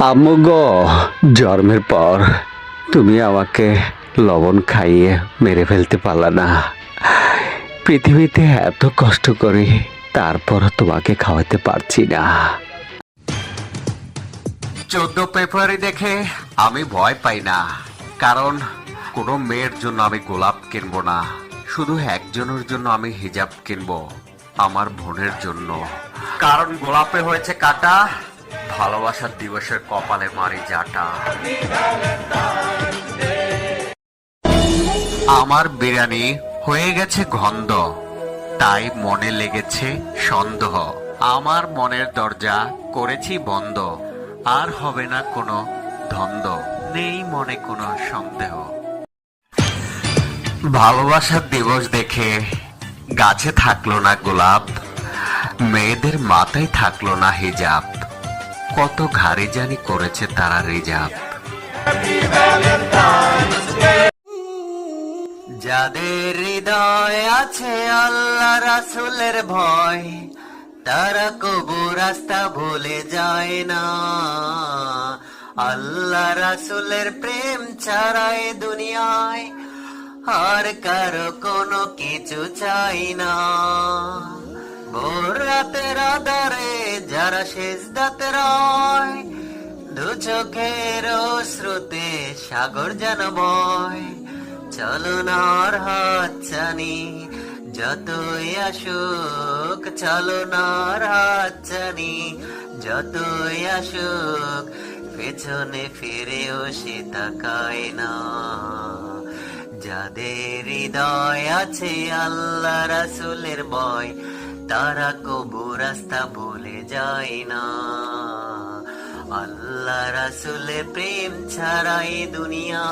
আম্মু গো, জন্মের পর তুমি আমাকে লবণ খাইয়ে মেরে ফেলতে পারলা না। পৃথিবীতে এত কষ্ট করি, তারপরও তোমাকে খাওয়াতে পারছি না। 14 ফেব্রুয়ারি দেখে আমি ভয় পাই না, কারণ কোনো মেয়ের জন্য আমি গোলাপ কিনবো না। শুধু একজনের জন্য আমি হিজাব কিনবো, আমার বোনের জন্য। কারণ গোলাপে হয়েছে কাটা, ভালোবাসার দিবসের কপালে মারি জাটা। আমার বিরিয়ানি হয়ে গেছে গন্ধ, তাই মনে লেগেছে সন্দেহ। আমার মনের দরজা করেছি বন্ধ, আর হবে না কোনো দ্বন্দ্ব, নেই মনে কোনো সন্দেহ। ভালোবাসার দিবস দেখে গাছে থাকলো না গোলাপ, মেয়েদের মাথায় থাকলো না হিজাব, কত ঘাড়ে জানি করেছে তারা রিজার্ভ। যাদের হৃদয় আছে আল্লাহ রাসূলের ভয়, তারা কবু রাস্তা ভুলে যায় না। আল্লাহ রাসূলের প্রেম ছাড়া এ দুনিয়ায় আর কারো কোনো কিছু চাই না। ভোর রাতের আধারে যারা সেজদাতে রয়, দু চোখের স্রোতে সাগর যেন বয়। চলো না আর হাত ছানি যতই আসুক, চলো না আর হাত ছানি যতই আসুক, পেছনে ফিরেও সে তাকায় না। যাদের হৃদয় আছে আল্লাহ রাসূলের ভয়, তারা কবু রাস্তা ভুলে যায় না। আল্লাহ রাসূলের প্রেম ছাড়া এই দুনিয়া